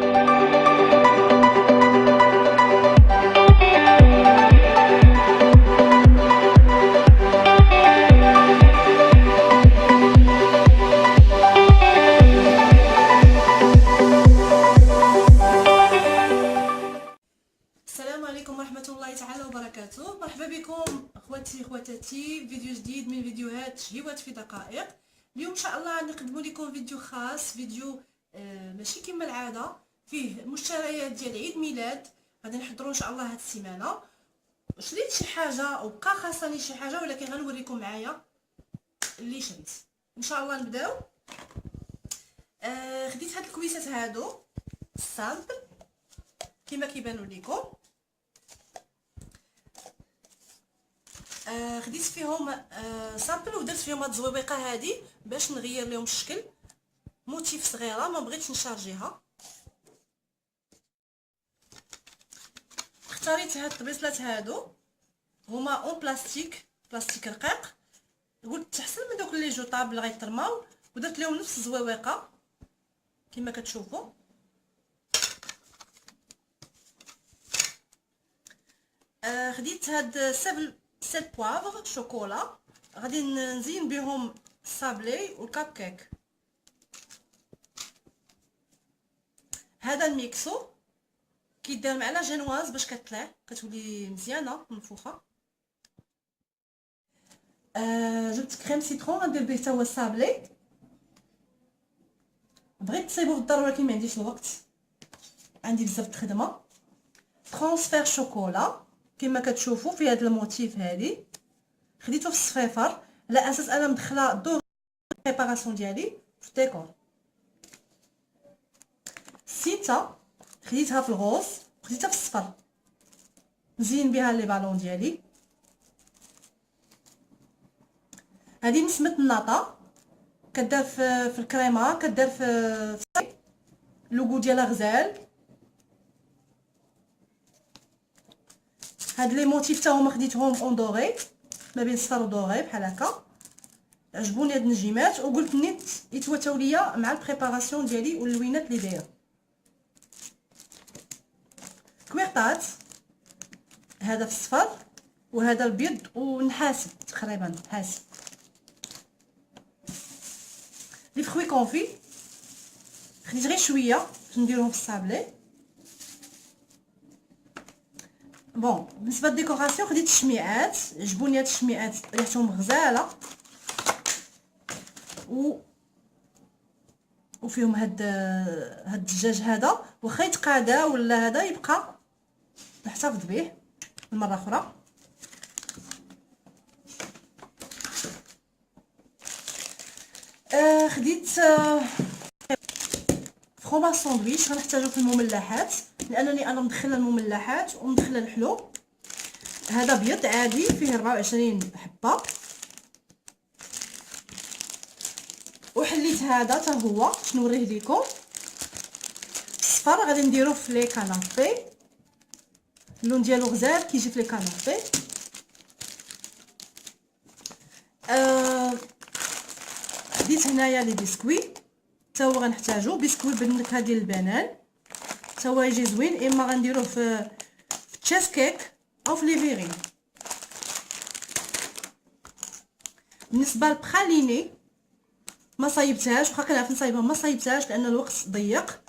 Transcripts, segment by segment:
السلام عليكم ورحمة الله تعالى وبركاته. مرحبا بكم اخواتي خواتاتي، فيديو جديد من فيديوهات شهيوات في دقائق. اليوم ان شاء الله نقدم لكم فيديو خاص، فيديو ماشي كما العاده، فيه مشتريات ديال عيد ميلاد غادي نحضروا ان شاء الله هاد السيمانه. شريت شي حاجه او بقى خاصني شي حاجه، ولكن غنوريكم معايا اللي شريت. ان شاء الله نبداو. خديت هاد الكويسات هادو السامبل كما كيبانوا لكم. خديت فيهم سامبل ودرت فيهم هاد الزويبيقه هادي باش نغير لهم الشكل، موتيف صغيره ما بغيتش نشارجيها. اختاريت هاد الطبيصلات هادو، هما اون بلاستيك رقيق، قلت احسن من دوك اللي جو طابل غيطرماو، ودرت لهم نفس الزويبيقه كما كتشوفوا. خديت هاد سيل بوافغ شوكولا، غادي نزين بهم الصابلي والكاب كيك. هذا الميكسو كيدار مع لا جينواز باش كتطلع كتولي مزيانه منفوخه. جبت كريم سيترون غندير به حتى هو الصابلي، بغيت تصيبو في الدار ولكن ما عنديش الوقت، عندي بزاف د الخدمه. ترانسفير شوكولا كما كتشوفوا في هذا الموتيف هذه، خديته في الصفيفر على اساس انا مدخله دور بريباراسيون ديالي في الديكور. سيتا خديتها في الغوص، خديتها في الصفر نزين بها لي بالون ديالي. هذه نسمه الناطا، كدار في الكريمه، كدار في اللوغو ديالها غزال. هاد لي موتيف تا هما خديتهم اون دوري، ما بين صفر ودوري بحال هكا. عجبوني هاد النجيمات وقلت نيت يتواتاو ليا مع البريباراسيون ديالي واللوينات اللي دايره. كويرطات، هذا في الصفر وهذا البيض ونحاسي تقريبا حاسي. لي فخوي كونفي خديت غير شويه باش نديرهم في الصابلي. بون بالنسبه للديكوراسيون خديت الشميعات، عجبوني هاد الشميعات ريحتهم غزاله وفيهم هاد الدجاج هذا، واخا يتقادا ولا هذا يبقى نحتفظ به المره اخرى. خديت فروماج ساندويتش غنحتاجو في المملحات، لانني انا مدخله المملحات ومدخله الحلو. هذا بيض عادي فيه 24 حبه، وحليت هذا حتى هو باش نوريه لكم. الصفر غادي نديروه في لي كانابي، اللون ديالو غزال كيجي في لي كانابي. خديت هنايا لي بسكوي حتى هو غنحتاجو، بسكوي بالنكهه ديال البنان حتى هو يجي زوين، اما غنديروه في تشيز كيك او في ليفيرين. بالنسبه للبخاليني ما صايبتهاش، واخا كنعرف نصايبها ما صايبتهاش لان الوقت ضيق،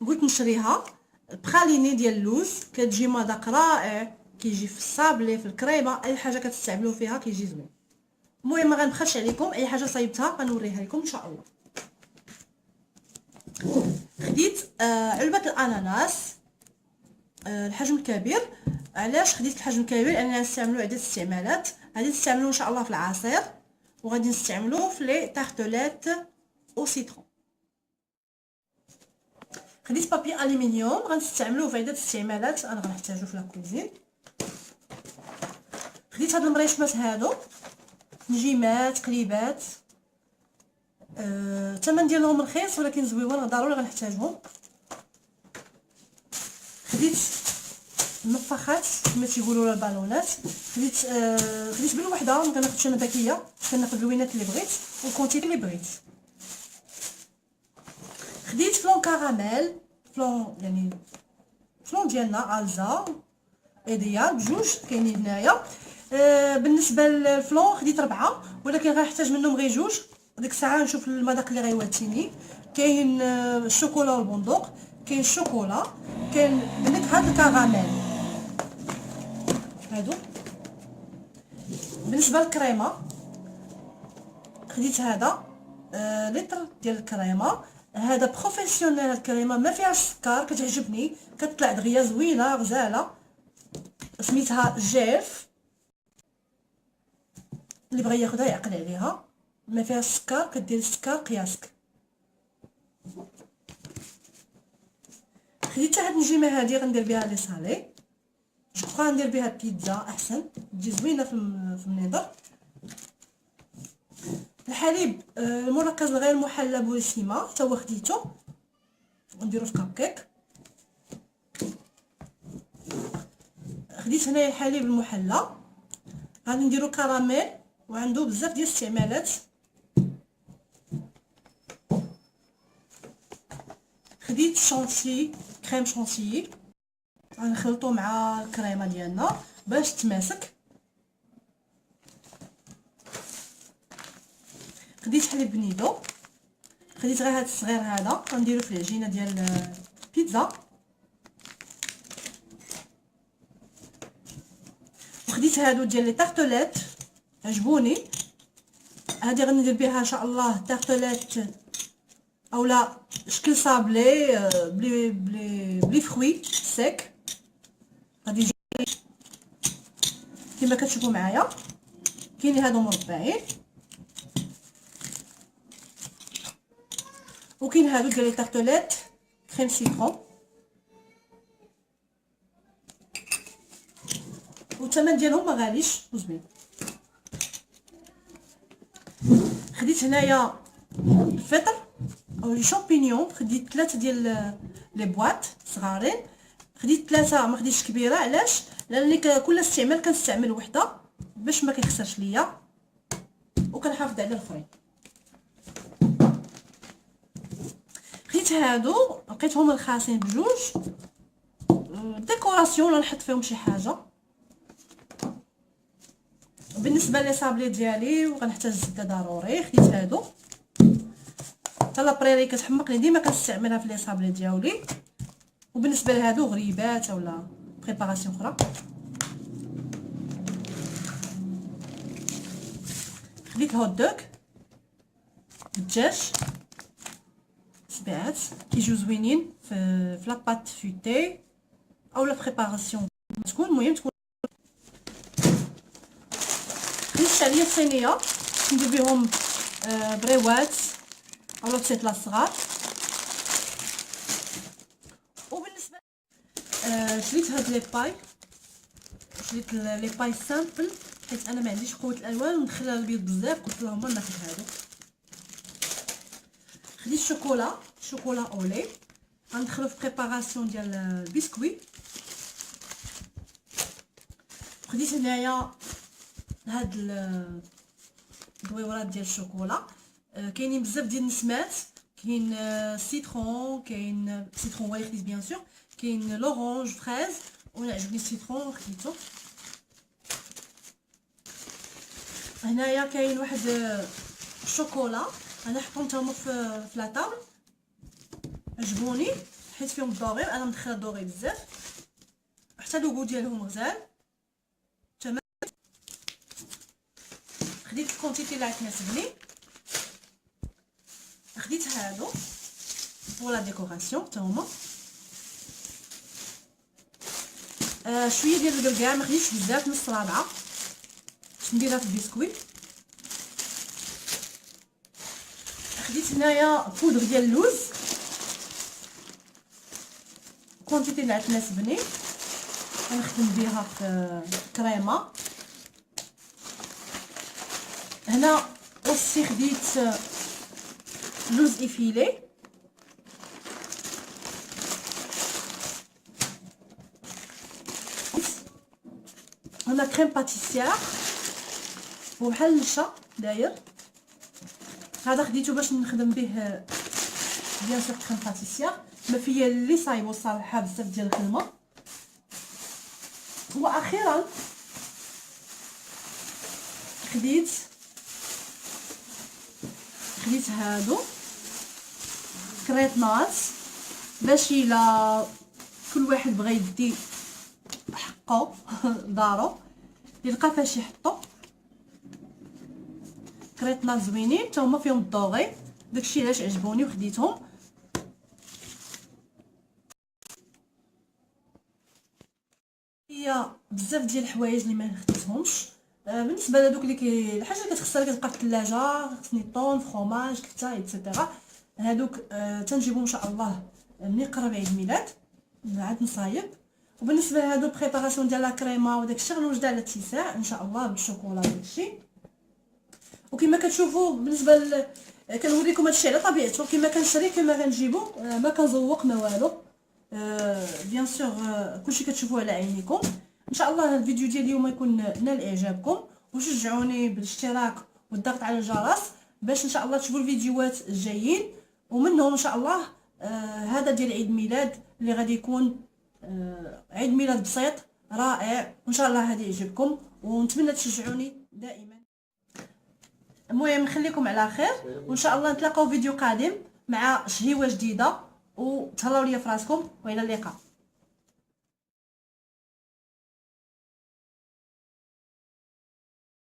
قلت نشريها. البخاليني ديال اللوز كتجي مذاق رائع، كيجي في الصابلي في الكريمه، اي حاجه كتستعملوا فيها كيجي زوين. المهم ما غنبخلش عليكم، اي حاجه صايبتها غنوريها لكم ان شاء الله. خديت علبه الاناناس الحجم الكبير. علاش خديت الحجم الكبير؟ لاننا نستعملو عده استعمالات. غادي نستعملوه ان شاء الله في العصير، وغادي نستعملوه في لي تارتلات او سيترون. خديت بابي الومنيوم غنستعملوه في عده استعمالات، انا غنحتاجو في لاكوزين. خديت هاد المريشمات هادو، نجيمات قليبات، الثمن ديالهم رخيص ولكن زويون، ضروري غنحتاجهم. خديت النفاخات كما تيقولوا البالونات، خديت بال وحده، ما كناخذش انا ذكيه، كناخذ اللوينات اللي بغيت والكونتيتي اللي بغيت. خديت فلون كراميل فلون يعني فلون ديالنا الزا ايديال بجوج كاينين هنايا. بالنسبه للفلون خديت 4 ولكن غنحتاج منهم غير جوج. ديك الساعه نشوف المذاق اللي غيواتيني. كاين الشوكولا والبندق، كاين الشوكولا، كاين بنكهه الكراميل هادو. بالنسبه للكريمه خديت هذا لتر ديال الكريمه. هذا بروفيسيونيل، الكريمه ما فيهاش السكر، كتعجبني، كتطلع دغيا زوينه غزاله. سميتها جيف، اللي بغى ياخذها يعقل عليها، ما فيها السكر، كدير السكر قياسك. خديت هاد النجيمه هادي غندير بها لي صالي، جو كخوا ندير بها بيتزا احسن، تجي زوينه في النظر. الحليب المركز الغير محلى بوريسيما حتى هو خديته، ونديرو في كابكيك. خديت هنايا الحليب المحلى، غادي نديرو كراميل وعنده بزاف ديال الاستعمالات. خديت شونتيي، كريم شونتيي، غنخلطو مع الكريمه ديالنا باش تماسك. خديت حليب بنيدو، خديت غير هاد الصغير هذا غنديرو في العجينه ديال البيتزا. وخديت هادو ديال لي طارطوليت عجبوني، هادي غندير بها ان شاء الله طارطوليت اولا شكل صابلي بلي فروي سيك. غادي يجي كما كتشوفوا معايا. كاينين هادو مربعين، وكاين هادو ديال لي طارطوليت كريم سيترون، والثمن ديالهم ما غاليش وزوين. خديت هنايا الفطر او لي شامبينيون، خديت 3 ديال لي بواط صغارين. خديت 3، ما خديتش كبيره. علاش؟ لانني كل استعمال كنستعمل وحده باش ما كيخسرش ليا وكنحافظ على الاخرين. خديت هادو لقيتهم رخاصين بجوج، ديكوراسيون ولا نحط فيهم شي حاجه. بالنسبه لي صابلي ديالي وغنحتاج الزبده ضروري، خديت هادو حتى لابريري كتحمقني، ديما كنستعملها في لي صابلي ديالي. وبالنسبه لهادو غريبات اولا بريباراسيون اخرى. خديت الهوت دوغ بالدجاج، سبعات كيجيو زوينين في لاباط فوتي اولا بريباراسيون تكون، المهم تكون. خديت الشعريه الصينيه ندير بهم بريوات اولا بسيطله صغار. وبالنسبه شريت هاد لي باي، شريت لي باي سامبل حيت انا ما عنديش قوه الالوان ومدخله البيض بزاف، قلت لهم ناخذ هادو. خديت شوكولا اولي، غندخلو في بريباراسيون ديال البسكوي. خديت هنايا هاد الدويورات ديال الشوكولا، كاينين بزاف ديال النسمات، كاين سيترون، كاين سيترون واي خديت بيان سور، كاين لورانج فريز، وانا عجبني السيترون خديتو. هنايا كاين واحد الشوكولا انا حطهم تما في لاطابل، عجبوني حيت فيهم الدوغي، انا مدخله الدوغي بزاف، حتى اللوغو ديالهم غزال. تمام. خديت الكونتيتي اللي تناسبني، خديت هادو بور لا ديكوراسيون حتى هما. شويه ديال الكركاع، ما خديتش بزاف، نص رابعه باش نديرها في البسكوي. خديت هنايا بودر ديال اللوز، كونتيتي اللي تناسبني غنخدم بها في كريمه. هنا اوسي خديت لوز افيلي، هنا كريم باتيسيير وبحال النشا داير، هذا خديته باش نخدم به بيان سور كريم باتيسيير. ما فيا اللي صايبو الصراحه بزاف ديال الخدمه. واخيرا خديت هادو كريطنات باش الا كل واحد بغى يدي حقه دارو يلقى فاش يحطو. كريطنات زوينين حتى هما فيهم الدوغي، داكشي علاش عجبوني وخديتهم. هي بزاف ديال الحوايج اللي ما خديتهمش. بالنسبه لهادوك اللي الحاجه اللي كتخسر كتبقى في الثلاجه، خصني طون فخوماج كتا ايتترا. هادوك تنجيبهم ان شاء الله ملي قرب عيد الميلاد عاد نصايب. وبالنسبه لهادو بريباراسيون ديال لا كريمه وداكشي غنوجد على الاتساع ان شاء الله بالشوكولا وداكشي. وكما كتشوفوا بالنسبه كنوريكم هادشي على طبيعته، كما كنشري كما كنجيبو، ما كنزوق ما والو. بيان سور كلشي كتشوفوه على عينيكم. ان شاء الله الفيديو ديال اليوم يكون نال اعجابكم، وشجعوني بالاشتراك والضغط على الجرس باش ان شاء الله تشوفوا الفيديوهات الجايين، ومنهم ان شاء الله هذا ديال عيد الميلاد اللي غادي يكون عيد ميلاد بسيط رائع، وان شاء الله غادي يعجبكم ونتمنى تشجعوني دائما. المهم نخليكم على خير، وان شاء الله نتلاقاو فيديو قادم مع شهيوه جديده، وتهلاو ليا فراسكم والى اللقاء.